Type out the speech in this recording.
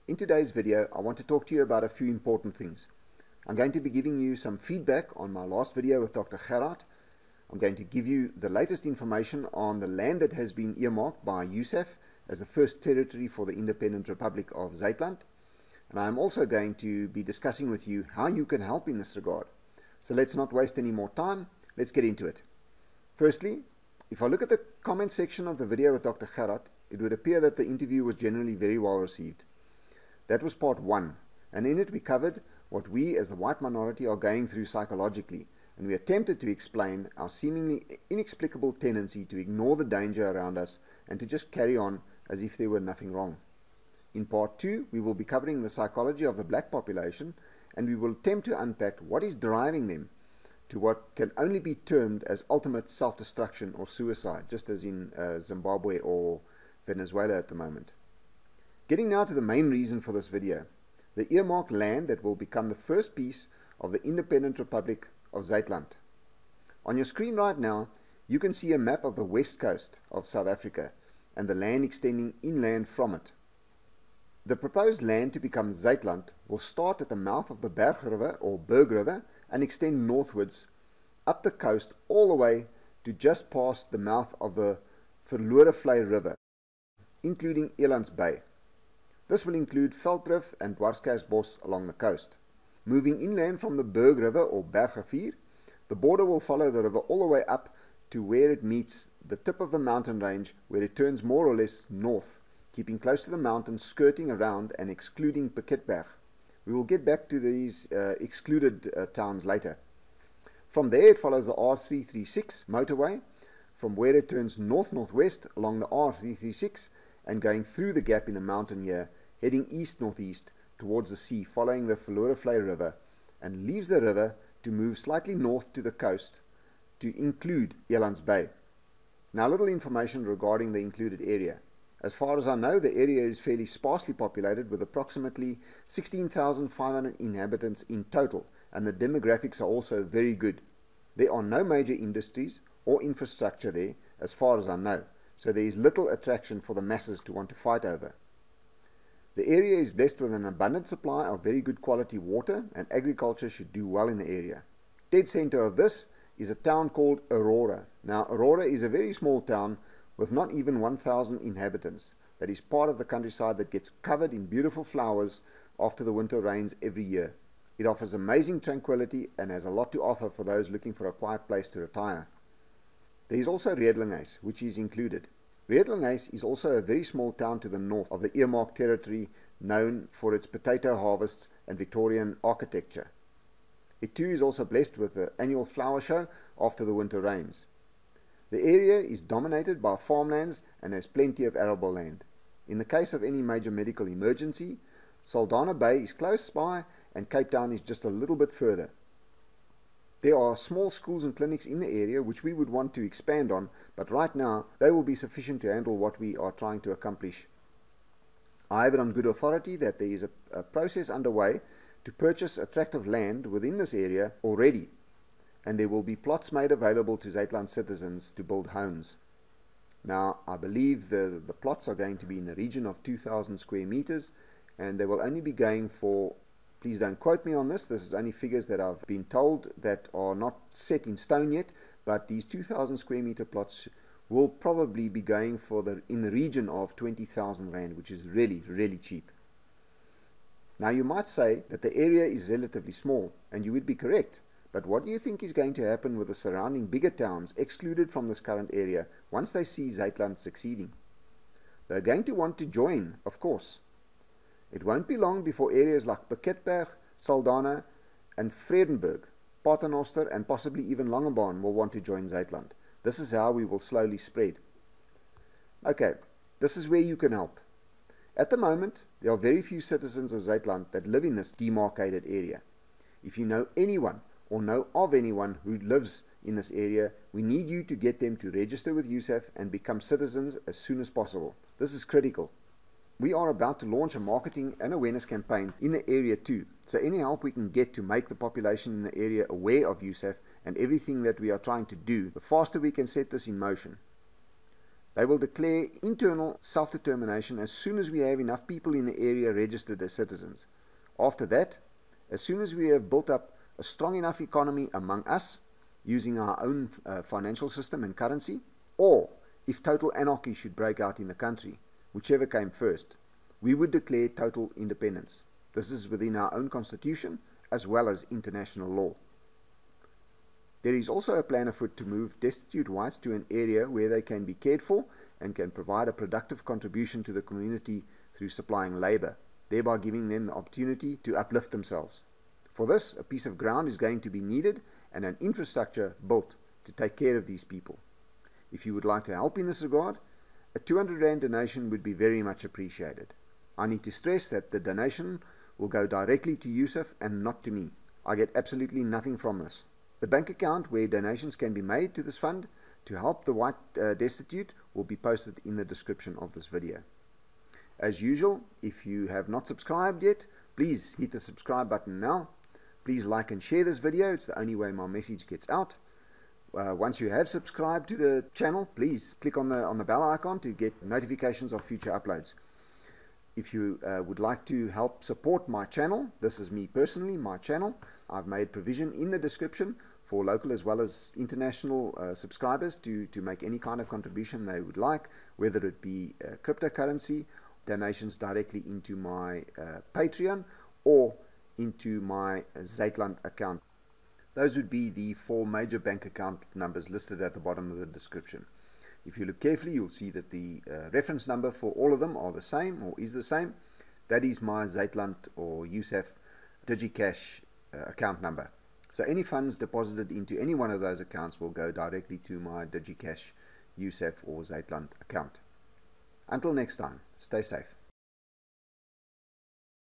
In today's video, I want to talk to you about a few important things. I'm going to be giving you some feedback on my last video with Dr. Gerard. I'm going to give you the latest information on the land that has been earmarked by USAF as the first territory for the independent Republic of Zuidland. And I'm also going to be discussing with you how you can help in this regard. So let's not waste any more time. Let's get into it. Firstly, if I look at the comment section of the video with Dr. Gerard, it would appear that the interview was generally very well received. That was part 1, and in it we covered what we as the white minority are going through psychologically, and we attempted to explain our seemingly inexplicable tendency to ignore the danger around us and to just carry on as if there were nothing wrong. In part 2, we will be covering the psychology of the black population, and we will attempt to unpack what is driving them to what can only be termed as ultimate self-destruction or suicide, just as in Zimbabwe or Venezuela at the moment. Getting now to the main reason for this video, the earmarked land that will become the first piece of the independent Republic of Zuidland. On your screen right now, you can see a map of the west coast of South Africa and the land extending inland from it. The proposed land to become Zuidland will start at the mouth of the Berg River or Berg River and extend northwards up the coast all the way to just past the mouth of the Verlorevlei River, including Elands Bay. This will include Veldrif and Dwarskerksbos along the coast. Moving inland from the Berg River or Bergrivier, the border will follow the river all the way up to where it meets the tip of the mountain range, where it turns more or less north, keeping close to the mountains, skirting around and excluding Piketberg. We will get back to these excluded towns later. From there it follows the R336 motorway, from where it turns north-northwest along the R336 and going through the gap in the mountain here, heading east-northeast towards the sea, following the Verlorevlei River, and leaves the river to move slightly north to the coast to include Elands Bay. Now, a little information regarding the included area. As far as I know, the area is fairly sparsely populated with approximately 16,500 inhabitants in total, and the demographics are also very good. There are no major industries or infrastructure there as far as I know, so there is little attraction for the masses to want to fight over. The area is blessed with an abundant supply of very good quality water, and agriculture should do well in the area. Dead center of this is a town called Aurora. Now, Aurora is a very small town with not even 1,000 inhabitants. That is part of the countryside that gets covered in beautiful flowers after the winter rains every year. It offers amazing tranquility and has a lot to offer for those looking for a quiet place to retire. There is also Redlinghuis, which is included. Redlinghuis is also a very small town to the north of the earmarked territory, known for its potato harvests and Victorian architecture. It too is also blessed with the annual flower show after the winter rains. The area is dominated by farmlands and has plenty of arable land. In the case of any major medical emergency, Saldanha Bay is close by and Cape Town is just a little bit further. There are small schools and clinics in the area which we would want to expand on, but right now they will be sufficient to handle what we are trying to accomplish. I have it on good authority that there is a process underway to purchase attractive land within this area already, and there will be plots made available to Zuidland citizens to build homes. Now, I believe the plots are going to be in the region of 2,000 square meters, and they will only be going for, please don't quote me on this is only figures that I've been told that are not set in stone yet, but these 2,000 square meter plots will probably be going for in the region of 20,000 Rand, which is really, really cheap. Now, you might say that the area is relatively small, and you would be correct. But what do you think is going to happen with the surrounding bigger towns excluded from this current area once they see Zuidland succeeding? They're going to want to join, of course. It won't be long before areas like Piketberg, Saldanha and Vredenburg, Paternoster and possibly even Langebaan will want to join Zuidland. This is how we will slowly spread. Okay, this is where you can help. At the moment, there are very few citizens of Zuidland that live in this demarcated area. If you know anyone or know of anyone who lives in this area, we need you to get them to register with USAF and become citizens as soon as possible. This is critical. We are about to launch a marketing and awareness campaign in the area too, so any help we can get to make the population in the area aware of USAF and everything that we are trying to do, the faster we can set this in motion. They will declare internal self-determination as soon as we have enough people in the area registered as citizens. After that, as soon as we have built up a strong enough economy among us, using our own financial system and currency, or if total anarchy should break out in the country, whichever came first, we would declare total independence. This is within our own constitution as well as international law. There is also a plan afoot to move destitute whites to an area where they can be cared for and can provide a productive contribution to the community through supplying labor, thereby giving them the opportunity to uplift themselves. For this, a piece of ground is going to be needed and an infrastructure built to take care of these people. If you would like to help in this regard, a 200 Rand donation would be very much appreciated. I need to stress that the donation will go directly to USAF and not to me. I get absolutely nothing from this. The bank account where donations can be made to this fund to help the white destitute will be posted in the description of this video. As usual, if you have not subscribed yet, please hit the subscribe button now. Please like and share this video. It's the only way my message gets out. Once you have subscribed to the channel, please click on the bell icon to get notifications of future uploads. If you would like to help support my channel, this is me personally, my channel, I've made provision in the description for local as well as international subscribers to make any kind of contribution they would like, whether it be cryptocurrency, donations directly into my Patreon, or into my Zuidland account. Those would be the 4 major bank account numbers listed at the bottom of the description. If you look carefully, you'll see that the reference number for all of them are the same or is the same. That is my Zuidland or USAF DigiCash account number. So any funds deposited into any one of those accounts will go directly to my DigiCash, USAF or Zuidland account. Until next time, stay safe.